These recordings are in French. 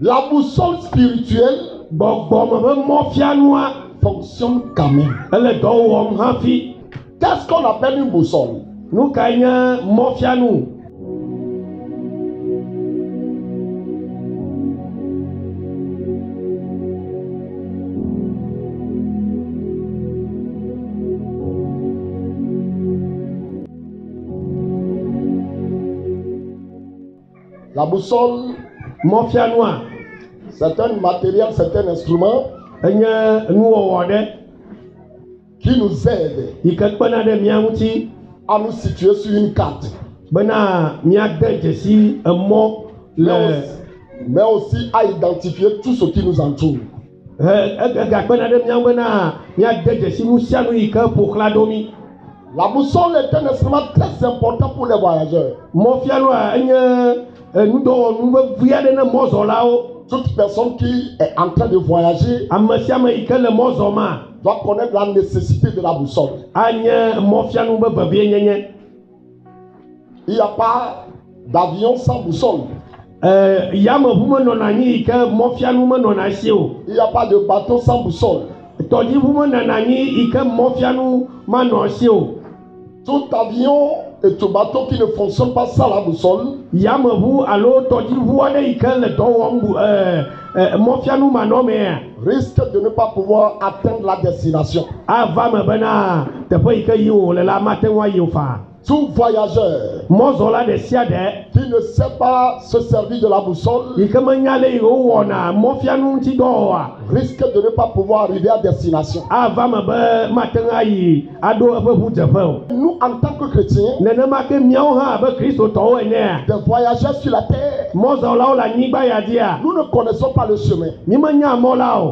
La boussole spirituelle fonctionne quand même. Qu'est-ce qu'on appelle une boussole? La boussole, c'est un matériel, c'est un instrument qui nous aide à nous situer sur une carte. Mais aussi à identifier tout ce qui nous entoure. La boussole est un instrument très important pour les voyageurs. Toute personne qui est en train de voyager doit connaître la nécessité de la boussole. Il n'y a pas d'avion sans boussole. Il n'y a pas de bateau sans boussole. Tout avion et tout bateau qui ne fonctionne pas sans la boussole risque de ne pas pouvoir atteindre la destination. Tout voyageur qui ne sait pas se servir de la boussole risque de ne pas pouvoir arriver à destination. Nous, en tant que chrétiens, des voyageurs sur la terre, nous ne connaissons pas le chemin.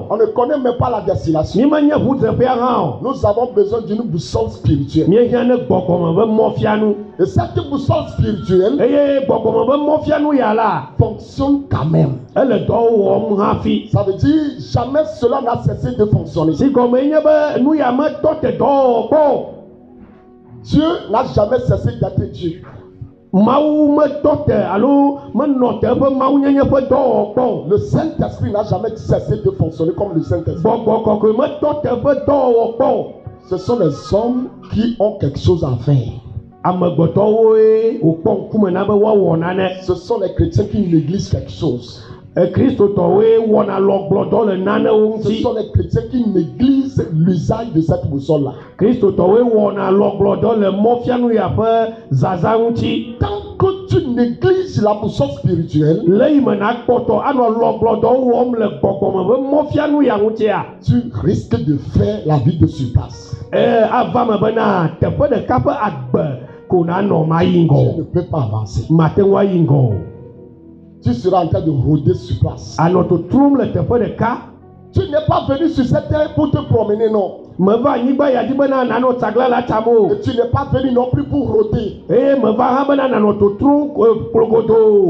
On ne connaît même pas la destination. Nous avons besoin d'une boussole spirituelle. Et cette boussole spirituelle fonctionne quand même. Ça veut dire jamais cela n'a cessé de fonctionner. Dieu n'a jamais cessé d'être Dieu. Le Saint-Esprit n'a jamais cessé de fonctionner comme le Saint-Esprit. Ce sont les hommes qui ont quelque chose à faire. Ce sont les chrétiens qui négligent quelque chose. Ce sont les chrétiens qui négligent l'usage de cette boussole-là. Tant que tu négliges la boussole spirituelle, tu risques de faire la vie de surplace. Tu ne peux pas avancer. Tu seras en train de rôder sur place. Tu n'es pas venu sur cette terre pour te promener, non. Et tu n'es pas venu non plus pour rôder.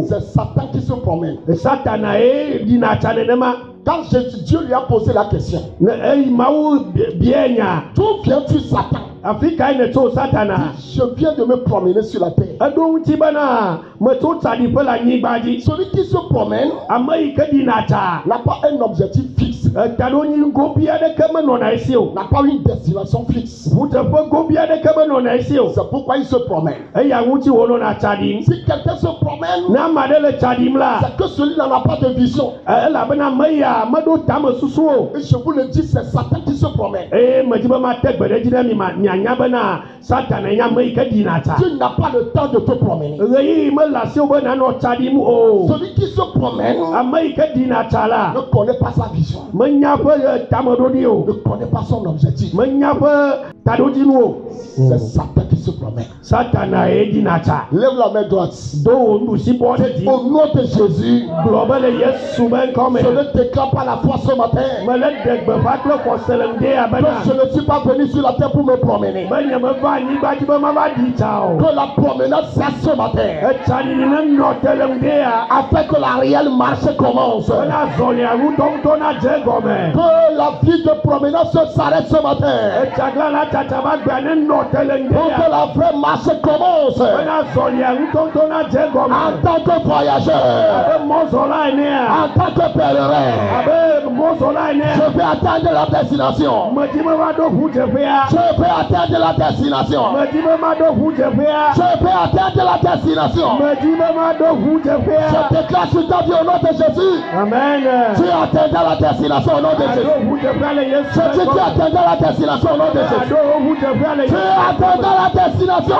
C'est Satan qui se promène. Quand Dieu lui a posé la question, d'où viens-tu, Satan? Je viens de me promener sur la terre. Celui qui se promène n'a pas un objectif fixe, n'a pas une destination fixe. C'est pourquoi il se promène. Si quelqu'un se promène, c'est que celui-là n'a pas de vision. Et je vous le dis, c'est Satan qui se promène. Tu n'as pas le temps de te promener. Celui qui se promène ne connaît pas sa vision, ne connaît pas son objectif. C'est Satan qui se promène. Lève la main droite. Au nom de Jésus, je ne déclare pas la foi ce matin. Je ne suis pas venu sur la terre pour me promener. Que la promenade cesse ce matin, afin que la réelle marche commence. Que la vie de promenade s'arrête ce matin. Pour que la vraie marche commence. En tant que voyageur, en tant que pèlerin, je vais atteindre la destination. Je vais atteindre la destination. Je vais atteindre la destination. Je déclare sur ta vie au nom de Jésus. Amen. Tu atteindras la destination au nom de Jésus. Je dis tu atteindras la destination au nom de Jésus. Tu atteindras la destination.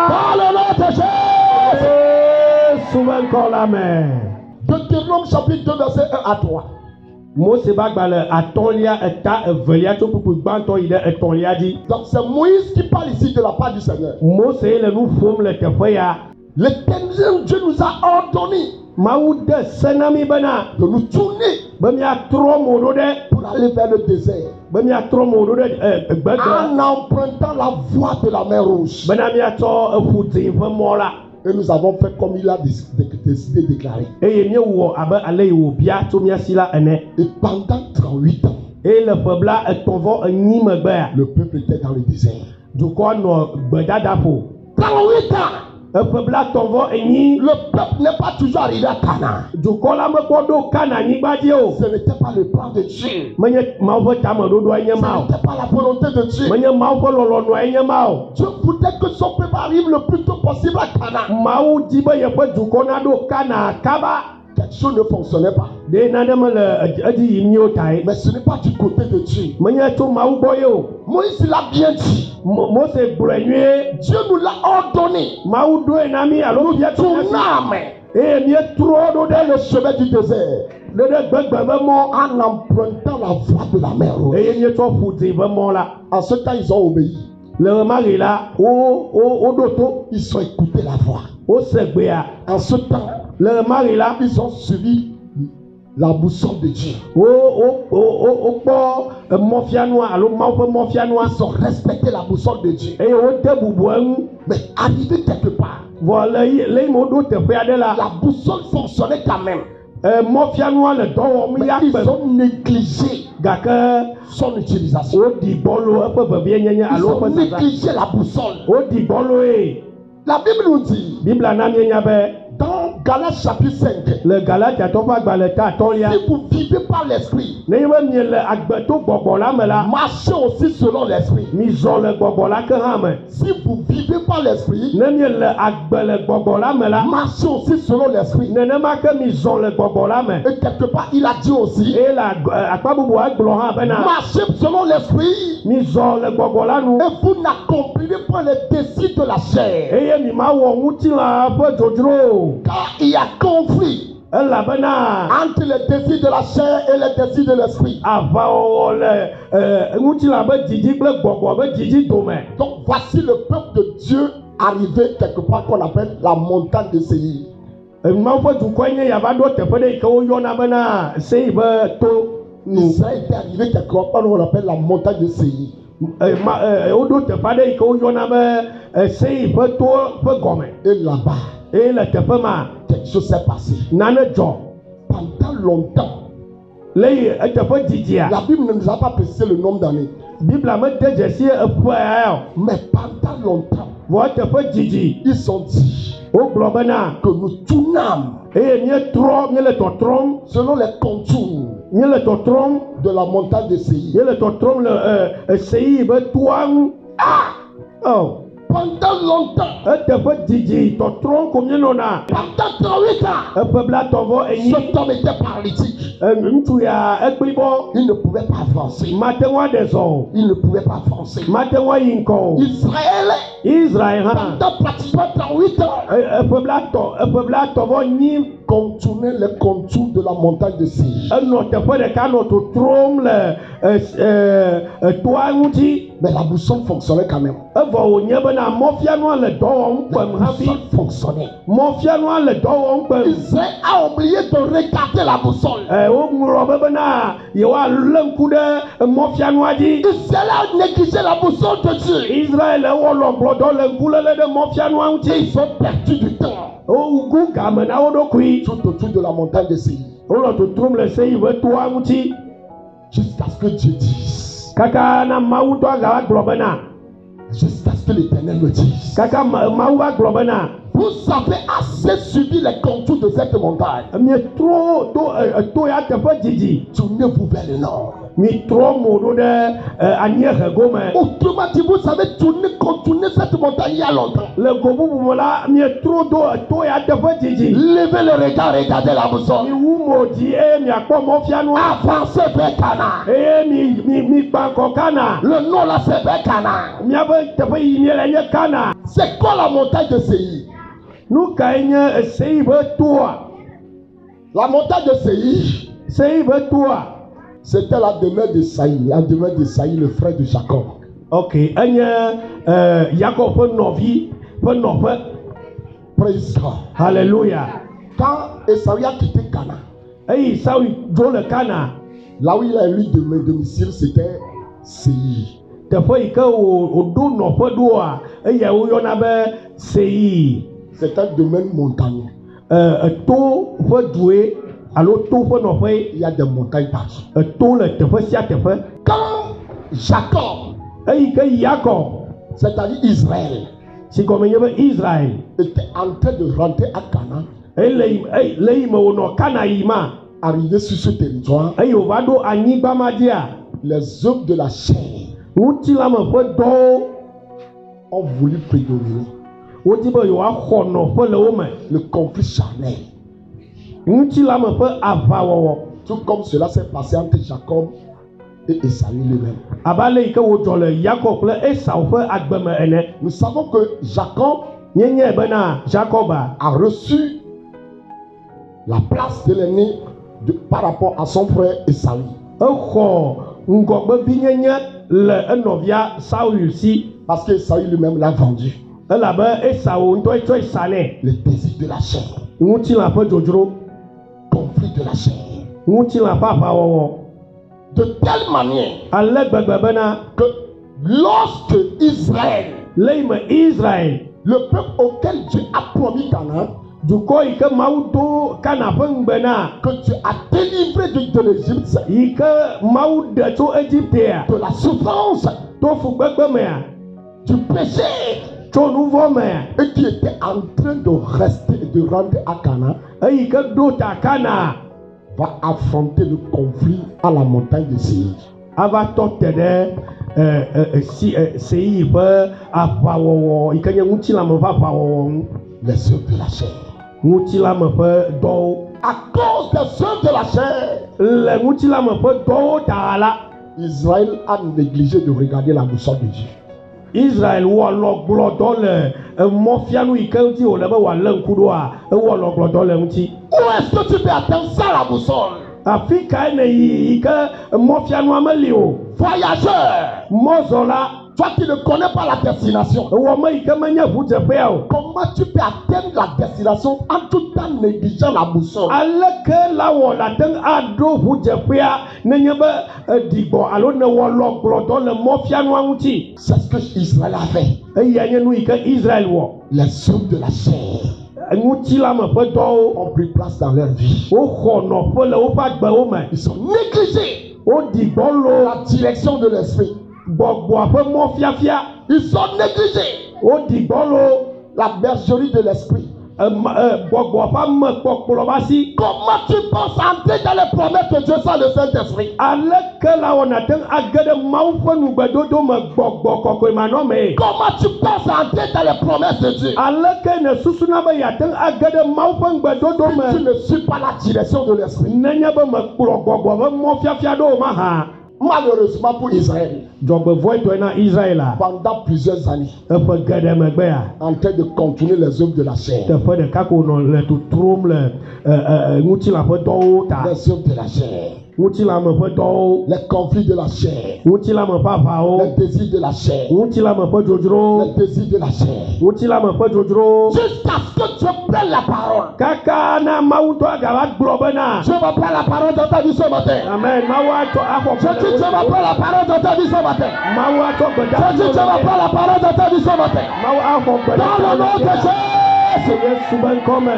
Dans le nom de Jésus. Souvent encore la main. Deutéronome chapitre 2 verset 1 à 3. Donc c'est Moïse qui parle ici de la part du Seigneur. L'Éternel Dieu nous a ordonné de nous tourner pour aller vers le désert en empruntant la voie de la mer Rouge. Et nous avons fait comme il a décidé de déclarer. Et pendant 38 ans, le peuple était dans le désert. 38 ans. Le peuple n'est pas toujours arrivé à Canaan. Ce n'était pas le plan de Dieu. Ce n'était pas la volonté de Dieu. Dieu voulait que son peuple arrive le plus tôt possible à Canaan. Quelque chose ne fonctionnait pas. Mais ce n'est pas du côté de Dieu. Moïse l'a bien dit. Dieu nous l'a ordonné. Nous tournâmes le chemin du désert en empruntant la voie de la mer Rouge. En ce temps, ils ont obéi. Ils ont écouté la voix. En ce temps, ils ont suivi la boussole de Dieu. Ils ont respecté la boussole de Dieu. Mais arrivé quelque part, la boussole fonctionnait quand même. Mais ils ont négligé son utilisation. Ils ont négligé la boussole. La Bible nous dit dans Galates chapitre 5, si vous vivez par l'esprit, marchez aussi selon l'esprit. Si vous vivez par l'esprit, marchez aussi selon l'esprit. Et quelque part, il a dit aussi, marchez selon l'esprit, et vous n'accomplirez pas les désirs de la chair. Car il y a conflit entre les désirs de la chair et les désirs de l'esprit. Donc voici le peuple de Dieu arrivé quelque part qu'on appelle la montagne de Séir. Israël est arrivé quelque part qu'on appelle la montagne de Séir. Et là-bas, quelque chose s'est passé. Pendant longtemps, la Bible ne nous a pas précisé le nombre d'années. Mais pendant longtemps, ils ont dit que nous tournâmes selon les contours de la montagne de Séir. Pendant longtemps, pendant 38 ans, cet homme était paralytique. Il ne pouvait pas avancer. Il ne pouvait pas avancer. Israël, pendant pratiquement 38 ans, contournait les contours de la montagne de Séir. Mais la boussole fonctionnait quand même. La boussole fonctionnait. Israël a oublié de regarder la boussole. Israël a négligé la boussole de Dieu. Ils ont perdu du temps tout autour de la montagne de Séir. Jusqu'à ce que Dieu dise kaka na mawu to aga gblɔ bena Jusqu'à ce que l'Éternel me dise. kaka mawu va gblɔ bena Vous avez assez suivi les contours de cette montagne. mietro to ya teƒe didi Tournez-vous vers le nord. mitrɔ mo ɖo ɖe anyiehe gome Autrement dit, vous savez contourner cette montagne il y a longtemps. le go bubu me la mietro do to ya teƒe didi Levez le regard, regardez la boussole. miwu mo dzi eye miakpɔ mɔfianua Avancez vers Canaan. eye mi gba ŋkɔ kana Le nom là, c'est vers Canaan. miaƒe teƒe yi mi le nye kana C'est quoi la montagne de Séir? nu kae nye seyi be toa La montagne de Séir, seyi be toa c'était la demeure de Saïl. La demeure de Saïl, le frère de Jacob. ok enye Yakob ƒe nɔvi ƒe nɔƒe Praise God. hallelujah Quand Esaü a quitté Canaan, eyi Saul dzo le kana là où il a élu domicile, c'était Séir. teƒe yi ke wòɖo nɔƒe ɖoa eya woyɔna be seyi C'est un domaine montagneux. to ƒe due alo to ƒe nɔƒe Il y a des montagnes partout. to le teƒe sia teƒe Quand Jacob, eyi ke Yakob c'est-à-dire Israël, si gɔme nye be Israel était en train de rentrer à Canaan, le yi me wònɔ kana yi ma arrivé sur ce territoire, eye wòva ɖo anyigba ma dzia les hommes de la chair ŋutilame ƒe dɔwo ont voulu prédominer. wodi be yewoaxɔ nɔƒe le wo me Le conflit charnel, ŋutilame ƒe aʋawɔwɔ tout comme cela s'est passé entre Jacob et Esaü lui-même. abe ale yi ke wòdzɔ le Yakob kple Esau ƒe agbeme ene Nous savons que Jacob nyenye bena Jacoba a reçu la place de l'aîné par rapport à son frère Esaü. exɔ ŋgɔgbevinyenye le enɔvia Saul si Parce que Esaü lui-même l'a vendu. elabe Esau ŋutɔ tsɔe sa nɛ Le désir de la chair, ŋutilã ƒe dzodzro conflit de la chair. ŋutilã ƒe aʋawɔwɔ De telle manière ale gbegbe bena que lorsque Israël, le yi me Israel le peuple auquel Dieu a promis Canaan, dukɔ yi ke Mawu do Kana ƒe ŋugbe na que Dieu a délivré de l'Égypte, yi ke Mawu ɖe tso Egyptea de la souffrance, to fugbegbe mea du péché, tso nu vɔ mea et qui était en train de rester et de rentrer à Canaan, eyi ke ɖo ta Kana va affronter le conflit à la montagne de Séir. ava tɔ te ɖe Seir ƒe aʋawɔwɔ yi ke nye ŋutilãme ƒe aʋawɔwɔ ŋu Les œuvres de la chair. ŋutilãme ƒe dɔwo À cause des œuvres de la chair, le ŋutilãme ƒe dɔwo ta la Israël a négligé de regarder la boussole de Dieu. Israel wɔ lɔgblɔdɔ le mɔfianu yi ke ŋuti wòle be wòalé ŋku ɖoa ewɔ lɔgblɔdɔ le ŋuti Où est-ce que tu peux atteindre ça, la boussole? afi kae ne yi ke mɔfianua meli o Voyageur, mɔzɔla toi qui ne connais pas la destination, ewɔ me yi ke menye ʋudzeƒea o comment tu peux atteindre la destination en tout en négligeant la boussole? aleke la wɔ la te ŋu aɖo ʋudzeƒea nenye be ɖigbɔ alo ne wɔ lɔgblɔdɔ le mɔfianua ŋuti C'est ce que Israël a fait. eya nye nu yi ke Israel wɔ Les œuvres de la chair ŋutilãme ƒe dɔwo ont pris place dans leur vie. woxɔ nɔƒe le woƒe agbewo me Ils sont négligés woɖi gbɔlo la direction de l'esprit. gbɔgbɔa ƒe mɔfiafia Ils sont négligés woɖi gbɔlo la bergerie de l'esprit. gbɔgbɔa ƒe amekpɔkplɔ va si Comment tu penses entrer dans les promesses de Dieu sans le Saint-Esprit? aleke la wɔna te ŋu age ɖe Mawu ƒe nugbedodo me gbɔgbɔ kɔkɔemanɔme Comment tu penses entrer dans les promesses de Dieu? aleke ne susuna be yeate ŋu age ɖe Mawu ƒe nugbedodo Si tu me ne suis pas la direction de l'esprit. nenye be mekplɔ gbɔgbɔ ƒe mɔfiafia ɖo ma hã Malheureusement pour Israël, dzɔgbevɔetɔe na Israela pendant plusieurs années, eƒe geɖe megbea en train de continuer les œuvres de la chair. teƒe ɖeka ko wònɔ le totrom le ŋutilã ƒe dɔwo ta Les œuvres de la chair. ŋutilãme ƒe dɔwo Les conflits de la chair. ŋutilãme ƒe aʋawo Les désirs de la chair. ŋutilãme ƒe dzodzro Les désirs de la chair. ŋutilãme ƒe dzodzro Jusqu'à ce que Dieu prenne la parole. kaka na Mawu tɔ agava gblɔ bena Dieu va prendre la parole dans ta vie ce matin. amen Mawu atsɔ axɔ Je dis Dieu va prendre la parole dans ta vie ce matin. Mawu atsɔ Je dis Dieu va prendre la parole dans ta vie ce matin. Mawu axɔ gbe Dans le nom de Jésus. Yesu ƒe ŋkɔ me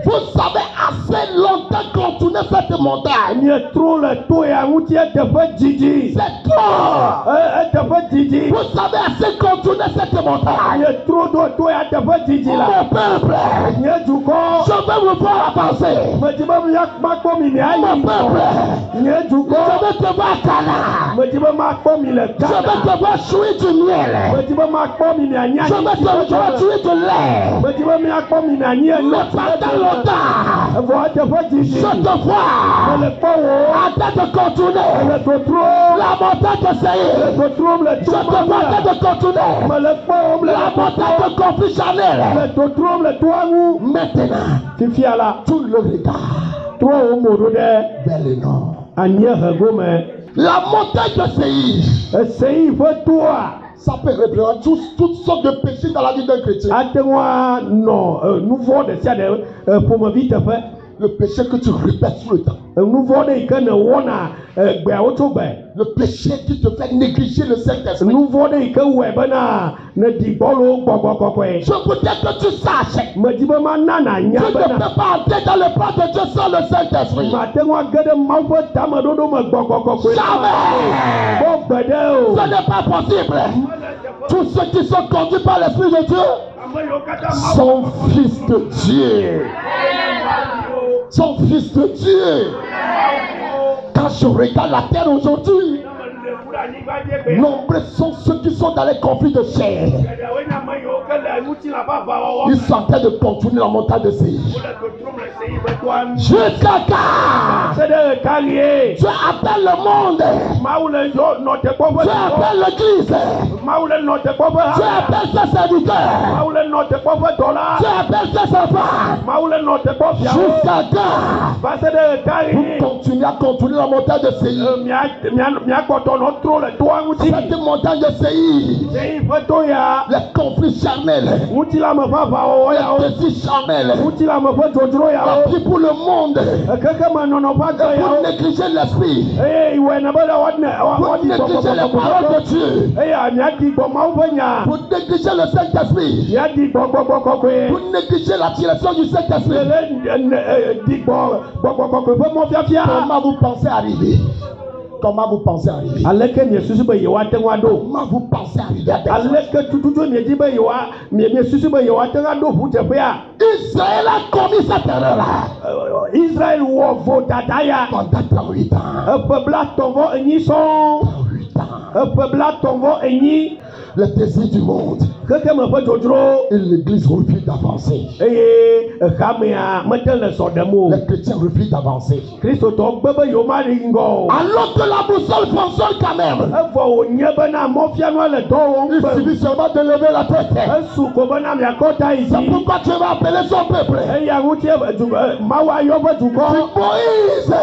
Vous avez assez longtemps continué contourner cette montagne. Mietro le to ya ŋuti eteƒe didi. C'est toi. Eteƒe didi. Vous savez assez contourner cette montagne. Mietro do to ya teƒe didi la. Mon peuple, Nye dukɔ. je vais vous voir avancer. Medi be makpɔ mi ayi. Mon peuple, Nye je dukɔ. vais te voir Cana. Medi be makpɔ mi le Je vais Ghana. te voir jouir du miel. Medi be makpɔ mi anyi. Je vais te voir jouir de lait. Medi be makpɔ mi anyi. Mais pendant longtemps, Vɔ teƒe didi. je te vois Le kpɔ wo. en train de contourner Le totro. la montagne de Le Seir. totro le Je te vois en train de contourner Me le kpɔ wo le la montagne de conflit charnel. Le totro le toa ŋu. Maintenant, Fifia la. tout le regard Toa wo mo ɖo ɖe vers le nord. anyiehe gome. La montagne de Seir, Eseyi ƒe toa. ça peut représenter toutes sortes de péchés dans la vie d'un chrétien. Ate ŋu anɔ nu vɔ ɖe sia ɖe ƒomevi teƒe. Le péché que tu répètes tout le temps. Nu vɔ ɖe yi ke ne wɔna gbeawo tso gbe. Le péché qui te fait négliger le Saint-Esprit. Nu vɔ ɖe yi ke wɔe bena ne di gbɔlo gbɔgbɔ kɔkɔe. Je voudrais que tu saches. Medi be mana na nya Tu ne bena. peux pas entrer dans le plan de Dieu sans le Saint-Esprit. Mate ŋu age ɖe Mawu ƒe tameɖoɖo me gbɔgbɔ kɔkɔe. Jamais. Bɔ gbe ɖe o. Ce n'est pas possible. Tous ceux qui sont conduits par l'Esprit de Dieu sont fils de Dieu. Sont fils de Dieu. Quand je regarde la terre aujourd'hui, nombreux sont ceux qui sont dans les conflits de chair. Ils sont en train de contourner la montagne de Seir. Jusqu'à quand Se ɖe kalie. tu appelles le monde, Mawu le nɔ tekpɔƒe. tu appelles l'église, Mawu le nɔ tekpɔƒe. tu appelles ses serviteurs, Mawu le nɔ tekpɔƒe dɔla. tu appelles ses enfants. Mawu le nɔ tekpɔ fiawo. Jusqu'à quand Va se ɖe kalie. vous continuez à contourner la montagne de Seir? Miagbɔtɔ nɔ tro le toa ŋuti. Cette montagne de Seir, Seyi ƒe to ya. les conflits charnels, Ŋutilame ƒe aʋawɔwɔ yawo. les désirs charnels, Ŋutilame ƒe dzodzro la yawo. vie pour le monde, Ekeke me nɔnɔ ƒe agbe et yawo. pour négliger l'esprit, Eye ìwɛ ne be ɖe pour wɔdi négliger les paroles de Dieu, Eye miadi gbɔ Mawu ƒe nya. pour négliger le Saint-Esprit, Miadi gbɔ gbɔgbɔ kɔkɔe. pour négliger la direction du Saint-Esprit. Di gbɔ gbɔgbɔ kɔkɔe ƒe mɔfiafia. Comment vous pensez arriver? Comment vous pensez arriver? Aleke miesusu be yewoate ŋu aɖo. Comment vous pensez arriver à Texas? Aleke tututu miedi be miesusu be yewoate ŋu aɖo ʋu teƒea. Israël a commis cette erreur-là Israel wɔ vodada ya. pendant 38 ans. Eƒe blaetɔ̃-vɔ-enyi sɔŋ. 38 ans. Eƒe blaetɔ̃-vɔ-enyi. Le désir du monde Keke me ƒe dzodzro. et l'église refusent d'avancer. Eye examea mete le sɔ ɖem o. Les chrétiens refusent d'avancer. Kristotɔ gbe be yewomaɖi ŋgɔ o. Alors que la boussole fonctionne quand même. Evɔ wònye bena mɔfianua le dɔ wɔm Il gbe. suffit seulement de lever la tête. Esu ko bena miakɔ ta yi C'est dzi. pourquoi tu vas appeler son peuple. Eya ŋuti Mawu ayɔ ƒe dukɔ. Moïse,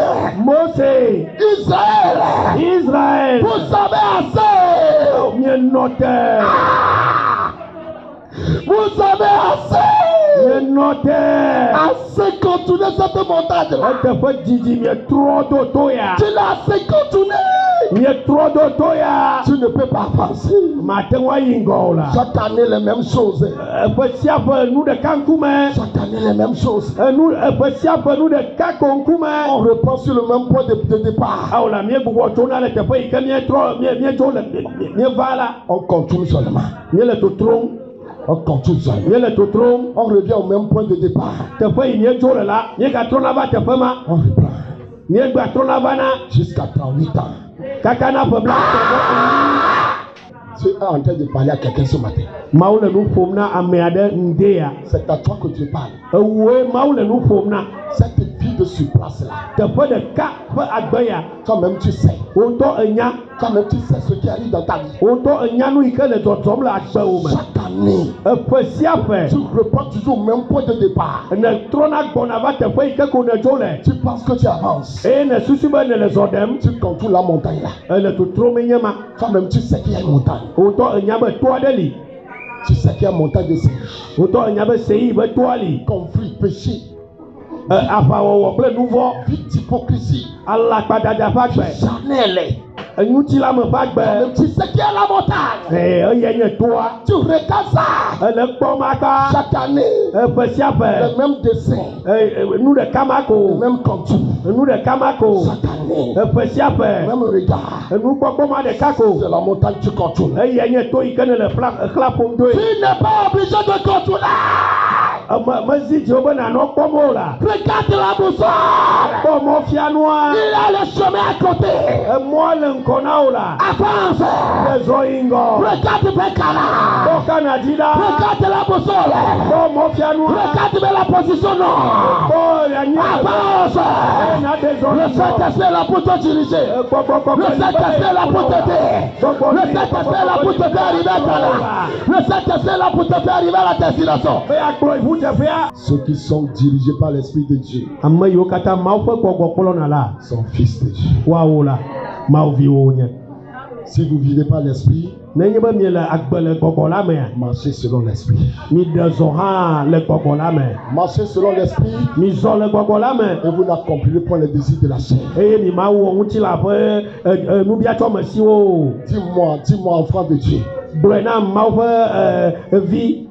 Mose. Israël, Israel. vous avez assez. Mienɔ te. Vous avez assez. Mienɔ te. Assez contourner cette montagne. Eteƒe didi mietrɔ do to ya. Tu l'as assez contourné. Mietrɔ do to ya. Tu ne peux pas avancer. Mate ŋu ayi ŋgɔ o la. Chaque année les mêmes choses. Eƒe sia ƒe nu ɖeka ŋkume. Chaque année les mêmes choses. Eƒe sia ƒe nu ɖeka ko ŋkume. On reprend sur le même point de départ. Awo la miegbugbɔ tsona le teƒe yi ke miedzo le mieva la. On continue seulement. Miele totrom. On continue seulement. Miele totrom. On revient au même point de départ. Teƒe yi miedzo le la. Miegatrɔna va teƒe ma. On reprend. Miegatrɔna va na. Jusqu'à 38 ans. Kaka na ƒe blaetɔ̃-vɔ-enyi. Tu es en train de parler à quelqu'un ce matin. Mawu le nu ƒom na ame aɖe ŋde ya. C'est à toi que tu parles. Ewue Mawu le nu ƒom na. Cette vie de sur place là. Teƒe ɖeka ƒe agbe ya. Toi-même tu sais. Wo ŋutɔ enya. Toi-même tu sais ce qui arrive dans ta vie. Wo ŋutɔ enya nu yi ke le dzɔdzɔm le agbewo me. Chaque année, Eƒe sia ƒe. tu reprends toujours au même point de départ. Ne trɔna gbɔna va teƒe yi ke ko ne dzo le. Tu penses que tu avances. Eye ne susu be ne le zɔ ɖem. Tu contournes la montagne là. Ele totrom nye ma. Toi-même tu sais qu'il y a une montagne. Wo ŋutɔ enya be to aɖe li. Tu sais qu'il y a une montagne de Seir. Wo ŋutɔ enya be Seir be toa li. Conflit, péché, Aʋawɔwɔ kple nu vɔ. vie d'hypocrisie, Alakpadada ƒe agbe. charnel. ŋuti la me va gbe. Tu sais qui est la montagne. Eye nye toa. Tu regardes ça. Le kpɔ ma ka. Chaque année. Ƒe sia ƒe. Le même dessin. Nu ɖeka ma Le ko. même contour. Nu ɖeka ma ko. Chaque année. Ƒe sia ƒe. Même regard. Nukpɔkpɔ ma ɖeka ko. C'est la montagne du contour. Eye nye to yi ke ne le xla ƒom doe. Tu n'es pas obligé de contourner. Mezi dzi wo be nanɔ kpɔm o la. Regarde la boussole. Kpɔ mɔfianua. Il a le chemin à côté. Mɔ le ŋgɔ na wo la. Avance. Zɔ yi ŋgɔ. Regarde Bekala. Kpɔ Kanadi la. Regarde la boussole. Kpɔ mɔfianua. Regarde la position non. Kpɔ yanyi. Avance. Na de zɔ Le yi ŋgɔ. Saint-Esprit est là pour te diriger. Le Saint-Esprit est là pour t'aider. Le Saint-Esprit est là pour te faire arriver à Ghana. Le Saint-Esprit est là pour te faire arriver à la destination. Ceux qui sont dirigés par l'Esprit de Dieu sont fils de Dieu. Si vous vivez par l'Esprit, marchez selon l'Esprit. Marchez selon l'Esprit et vous n'accomplirez pas les désirs de la chair. Dis-moi, enfant de Dieu.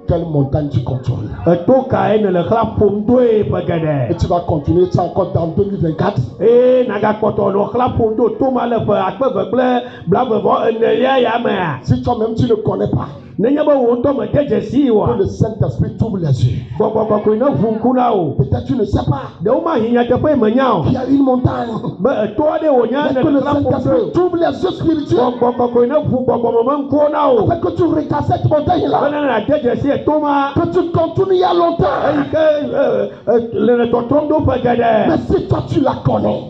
Quelle montagne tu contrôles? Et tu vas continuer ça encore dans 2024? Si toi-même tu ne connais pas, que le Saint-Esprit t'ouvre les yeux. Peut-être tu ne sais pas. Il y a une montagne. Mais que le Saint-Esprit t'ouvre les yeux spirituels. Afin que tu regardes cette montagne-là. Que tu continues il y a longtemps. Mais si toi tu la connais,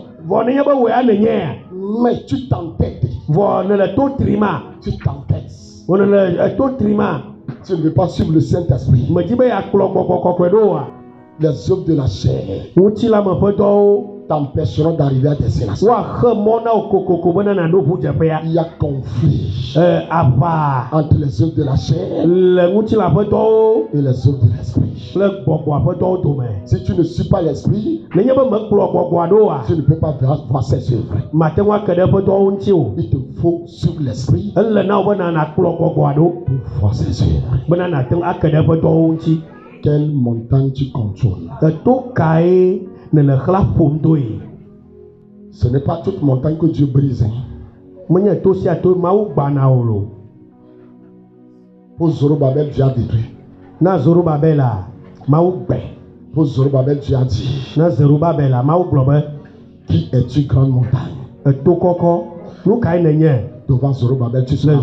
mais tu t'entêtes. Tu t'entêtes. Tu ne veux pas suivre le Saint-Esprit. Les œuvres de la chair t'empêcheront d'arriver à destination. Il y a conflit entre les œuvres de la chair et les œuvres de l'esprit. Si tu ne suis pas l'esprit, tu ne peux pas voir ces œuvres. Il te faut suivre l'esprit pour voir ces œuvres. Quelle montagne tu contrôles? Ce n'est pas toute montagne que Dieu brise. Pour Zorobabel, Dieu a détruit. Pour Zorobabel, Dieu a dit: qui es-tu, grande montagne? Devant Zorobabel, tu seras.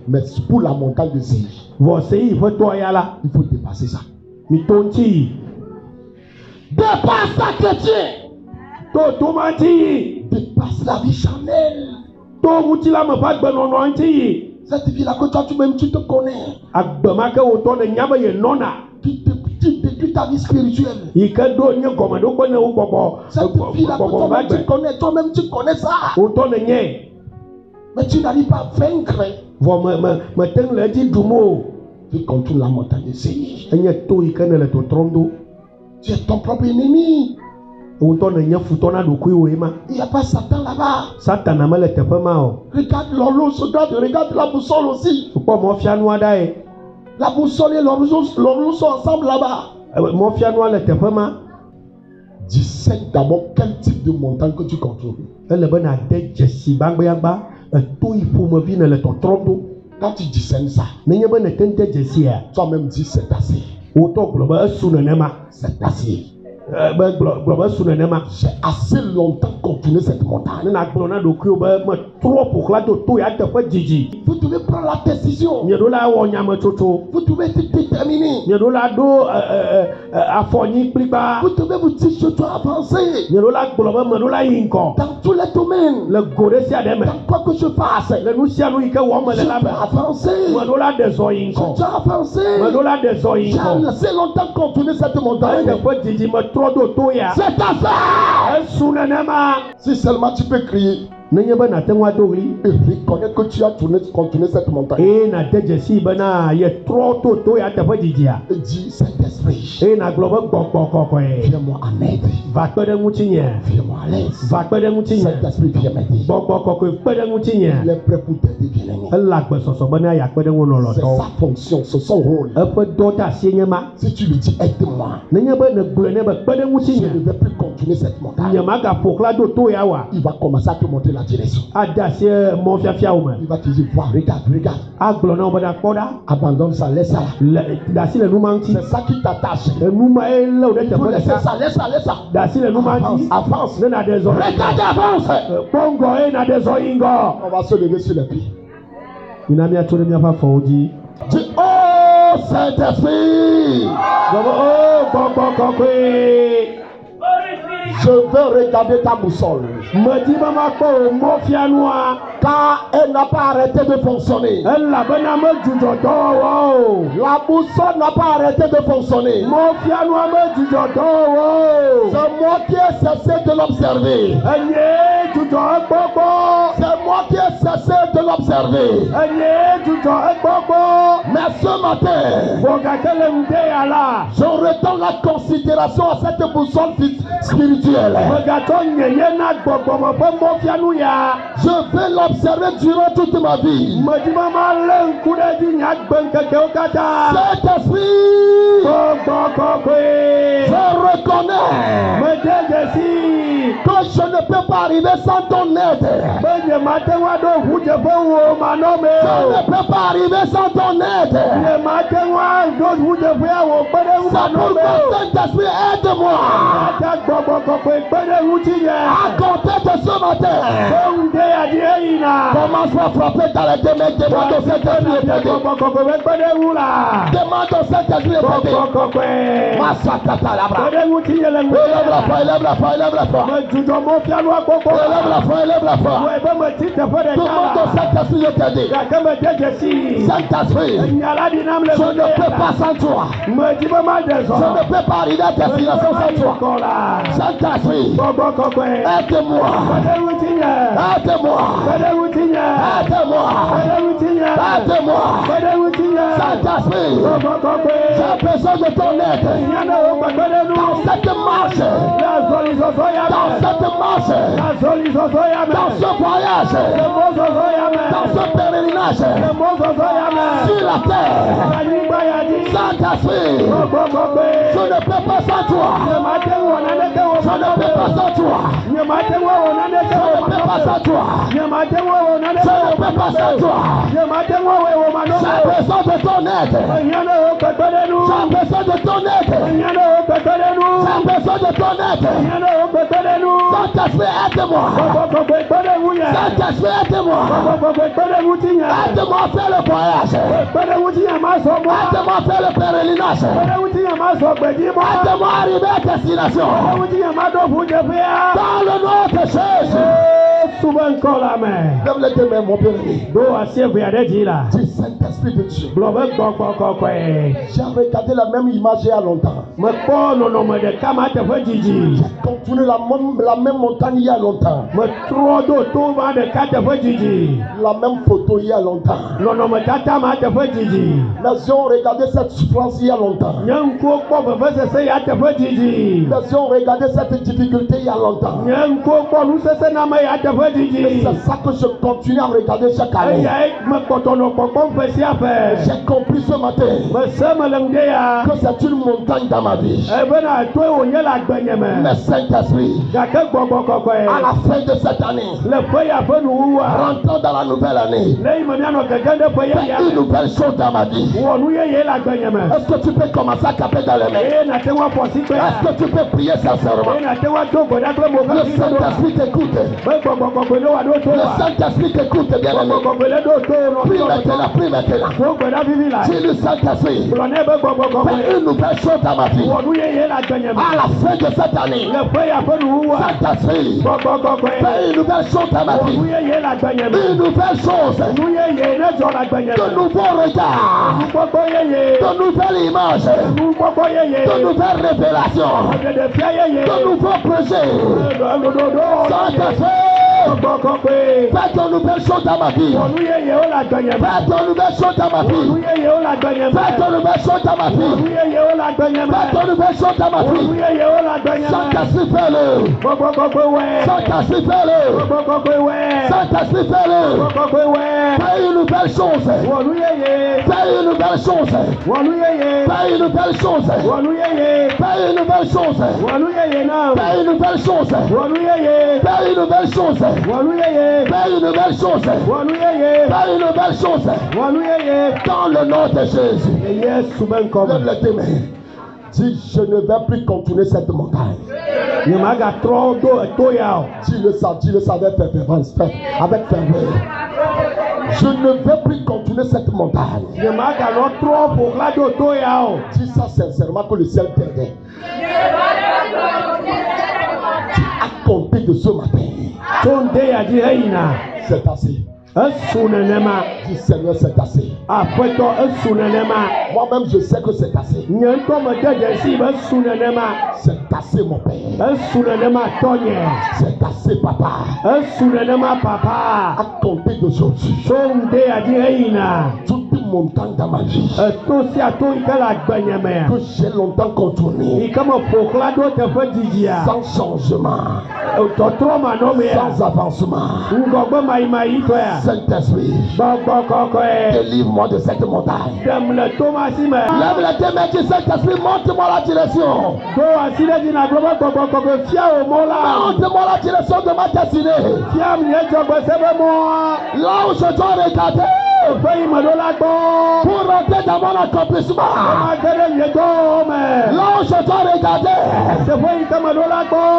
Mais pour la montagne de Séir, il faut dépasser ça. Dépasse ta chrétien. Dépasse la vie charnelle. Cette vie-là que toi tu-même tu te connais. Qui détruit ta vie spirituelle. Cette vie-là que toi-même tu connais ça. Mais tu n'arrives pas à vaincre. Tu contrôles la montagne de Séir. Tu es ton propre ennemi. Il n'y a pas Satan là-bas. Regarde l'horloge, regarde la boussole aussi. La boussole et l'horloge sont ensemble là-bas. Discerne d'abord quel type de montagne que tu contrôles. Quand tu discernes ça, toi-même dis c'est assez. C'est assez. J'ai assez longtemps continué cette montagne. Vous devez prendre la décision. Vous devez être déterminé. Vous devez vous dire: je dois avancer dans tous les domaines. Dans quoi que je fasse, je dois avancer. Je dois avancer. J'ai assez longtemps continué cette montagne. C'est ta ça. Si seulement tu peux crier. nenye be na te ŋu ado ɣli. Et reconnais que tu as continué cette montagne. Eye na de dzesi bena ye trɔ to ya teƒe dzidzia. Et dis, Saint-Esprit, Eye na gblɔ be gbɔgbɔ kɔkɔe. viens-moi en aide. Va kpe ɖe ŋutinye. Viens-moi à l'aise. Va kpe ɖe ŋutinye. Saint-Esprit, viens m'aider. Gbɔgbɔ kɔkɔe kpe ɖe ŋutinye. Il est prêt pour t'aider, bien-aimé. Ele agbesɔsɔ bena ya kpe ɖe ŋu C'est lɔlɔtɔ. sa fonction, c'est son rôle. Eƒe dɔ de asi nye ma. Si tu lui dis, aide-moi, Nenye be ne gblɔe ne be kpe ɖe je ŋutinye. ne vais plus continuer cette montagne. Nye magaƒo xla do to ya wa. Il va commencer à te montrer la direction. Ade asi mɔfiafiawo me. Il va te dire, vois, regarde, regarde. Agblɔ na wo bena kpɔ ɖa. Abandonne ça, laisse ça. De asi le numa ŋuti. C'est ça qui t'attache. Enuma ye lé wo ɖe Il faut teƒe laisser ɖeka. ça, laisse ça, laisse ça. De asi le numa ŋuti. Avance. Ne na ɖe zɔ. Regarde, avance. Kpɔ ŋgɔ eye na ɖe zɔ yi ŋgɔ. On va se lever sur les pieds. Yina miatso ɖe miaƒe afɔwo dzi. Dis, oh Saint-Esprit, Gbɔgbɔ o gbɔgbɔ kɔkɔe. je veux regarder ta boussole. Medi be makpɔ wò mɔfianua. Car elle n'a pas arrêté de fonctionner. Elabena medzudzɔ dɔwɔwɔ o. La boussole n'a pas arrêté de fonctionner. Mɔfianua medzudzɔ dɔwɔwɔ o. C'est moi qui ai cessé de l'observer. Enye dzudzɔ egbɔgbɔ. C'est moi qui ai cessé de l'observer. Enye dzudzɔ egbɔgbɔ. Mais ce matin, Bɔgate le ŋde ya la. je redonne la considération à cette boussole spirituelle. Megatsɔ nyenye na gbɔgbɔme ƒe mɔfianu ya. Je vais l'observer durant toute ma vie. Medi be malé ŋku ɖe dzi nya gbe ŋkekewo katã. Saint-Esprit, Gbɔgbɔ kɔkɔe. je reconnais Mede dzesi. que je ne peux pas arriver sans ton aide. Be nye mate ŋu aɖo ʋudzeƒe wo manɔme Je o. ne peux pas arriver sans ton aide. Nye mate ŋu aɖo ʋudzeƒea wo kpe ɖe ŋu C'est manɔme pourquoi o. Saint-Esprit aide-moi. Ata gbɔgbɔ kɔkɔe kpe ɖe ŋutinye. À compter de ce matin. Be ŋde adi eyina. Commence par frapper dans les deux mains. Demande au Saint-Esprit de t'aider. Gbɔgbɔ kɔkɔe be kpe ɖe ŋu la. Demande au Saint-Esprit de Gbɔgbɔ t'aider. kɔkɔe. Masakata labra. Kpe ɖe ŋutinye le ŋu. Élève la foi, élève la foi, élève la foi. Medzudzɔ mɔfianua kpɔkpɔ. Élève la foi, élève la foi. Wo ebe meti teƒe ɖeka Demande au la. Saint-Esprit de t'aider. Gake mede dzesi. Saint-Esprit, Enya la ɖi nam le je ne ŋude peux ya. pas sans toi. Medi be ma ɖe zɔ. Je ne peux pas arriver à destination sans toi. Kɔ la. Saint-Esprit, Gbɔgbɔ kɔkɔe. aide-moi. Kpe ɖe ŋutinye. Aide-moi. Kpe ɖe ŋutinye. Aide-moi. Kpe ɖe ŋutinye. Aide-moi. Kpe ɖe ŋutinye. Saint-Esprit, Gbɔgbɔ kɔkɔe. j'ai besoin de ton aide. Nya ne wo kpekpe ɖe nu. Dans cette marche, Le azɔlizɔzɔ ya dans me. cette marche, Le azɔlizɔzɔ ya me. dans ce voyage, Le mɔzɔzɔ ya me. dans ce pèlerinage, Le mɔzɔzɔ ya me. sur la terre. Anyigba ya dzi. Saint-Esprit, Gbɔgbɔ kɔkɔe. je ne peux pas sans toi. Nye mate ŋu wɔ naneke wɔ Je ne peux pas sans toi. Nye mate ŋu wɔ naneke Je wɔ ne peux pas sans toi. Nye mate ŋu wɔ naneke Je wɔ ne peux pas sans toi. Nye mate ŋu wɔ manɔme. J'ai besoin de ton aide. Ehia ne wo kpekpe ɖe nu. J'ai besoin de ton aide. Ehia ne wo kpekpe ɖe nu. J'ai besoin de ton aide. Ehia ne wo kpekpe ɖe nu. Saint-Esprit, aide-moi. Gbɔgbɔ kɔkɔe kpe ɖe ŋunye. Saint-Esprit, aide-moi. Gbɔgbɔ kɔkɔe kpe ɖe ŋutinye. Aide-moi à faire le voyage. Kpe ɖe ŋutinye ma zɔ mɔ. Aide-moi à faire le pèlerinage. Kpe ɖe ŋutinye ma zɔ gbedzi mɔ. Aide-moi à arriver à destination. Kpe ɖe ŋutinye ma ɖo ʋudzeƒea. Dans le nom de Jésus. Yesu be ŋkɔ la me. Lève les deux mains, mon bien-aimé. Do asi evea ɖe dzi la. Dis Saint-Esprit de Dieu. Gblɔ be gbɔgbɔ kɔkɔe. J'ai regardé la même image il y a longtemps. Mekpɔ nɔnɔme ɖeka ma teƒe dzidzi. J'ai continué la même montagne il y a longtemps. Metrɔ do to ma ɖeka teƒe dzidzi. La même photo il y a longtemps. Nɔnɔmetata ma teƒe dzidzi. Les yeux ont regardé cette souffrance il y a longtemps. Nye ŋkuwo kpɔ vevesese ya teƒe dzidzi. Les yeux ont regardé cette difficulté il y a longtemps. Nye ŋkuwo kpɔ nusese na me ya teƒe Et dzidzi. c'est ça que je continue à regarder chaque année. Eyae mekpɔtɔ nɔ kpɔkpɔm ƒe sia ƒe. J'ai compris ce matin Mese me le ŋde ya. que c'est une montagne dans ma vie. Ebena toe wònye le agbenye me. Mais Saint-Esprit, Gake gbɔgbɔ kɔkɔe. à la fin de cette année, Le ƒe ya ƒe nuwuwua. rentrons dans la nouvelle année, Le yi me mianɔ gege ɖe ƒe yeye fais une me. nouvelle chose dans ma vie. Wɔ nu yeye le agbenye me. Est-ce que tu peux commencer à taper dans les mains? Eye nate ŋu afɔ si kpe ya. Est-ce que tu peux prier sincèrement? Eye nate ŋu ado gbe ɖa kple mo Le ƒe fi ɖo. Saint-Esprit t'écoute. Be gbɔgbɔ kɔkɔe ne wòaɖo to Le wa. Saint-Esprit t'écoute, bien-aimé. Gbɔgbɔ kɔkɔe le ɖo to Prie nɔ maintenant, prie maintenant. do gbe ɖa vivi la. Dis le Saint-Esprit, Gblɔ nɛ be gbɔgbɔ kɔkɔe. fais une nouvelle chose dans ma vie. Wɔ nu yeye le agbenye me. À la fin de cette année, Le ƒe ya ƒe nuwuwua. Saint-Esprit, Gbɔgbɔ kɔkɔe. fais une nouvelle chose dans ma Wɔ nu vie. yeye le agbenye me. Une nouvelle chose. Nu yeye ne dzɔ le agbenye De me. nouveaux regards. Nukpɔkpɔ yeye. De nouvelles images. Nukpɔkpɔ yeye. De nouvelles révélations. Ɖeɖefia yeye. De nouveaux projets. Ɖoɖoɖo. Saint-Esprit, Fais de nouvelles choses dans ma vie. Fais de nouvelles choses dans ma vie. Fais de nouvelles choses dans ma vie. Fais de nouvelles choses dans ma vie. Saint-Esprit, fais-le. Saint-Esprit, fais-le. Saint-Esprit, fais-le. Fais une nouvelle chose. Fais une nouvelle chose. Fais une nouvelle chose. Fais une nouvelle chose. Fais une nouvelle chose. Fais une nouvelle chose. Fais une nouvelle chose. Fais une nouvelle chose. Dans le nom de Jésus. Lève les deux mains. Dis, je ne vais plus continuer cette montagne. Tu le savais avec ferveur. Je ne vais plus continuer cette montagne. Dis ça sincèrement que le ciel t'aide. À compter de ce matin. C'est assez. Dis Seigneur, c'est assez. Moi-même, je sais que c'est assez. C'est assez, mon père. C'est assez, papa. À compter d'aujourd'hui. Toute montagne dans ma vie que j'ai longtemps contourné sans changement, sans avancement. Saint-Esprit, délivre-moi de cette montagne. Lève les deux mains, dis Saint-Esprit, montre-moi la direction. Montre-moi la direction de ma destinée. Là où je dois regarder pour rentrer dans mon accomplissement. Là où je dois regarder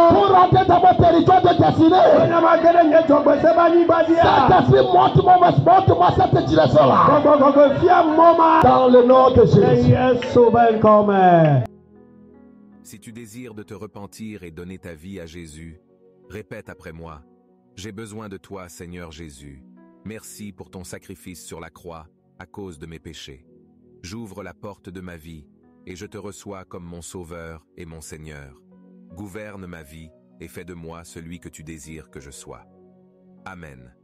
pour rentrer dans mon territoire de destinée. Saint-Esprit, montre-moi cette direction-là. Dans le nom de Jésus. Si tu désires de te repentir et donner ta vie à Jésus, répète après moi: j'ai besoin de toi, Seigneur Jésus. Merci pour ton sacrifice sur la croix à cause de mes péchés. J'ouvre la porte de ma vie et je te reçois comme mon Sauveur et mon Seigneur. Gouverne ma vie et fais de moi celui que tu désires que je sois. Amen.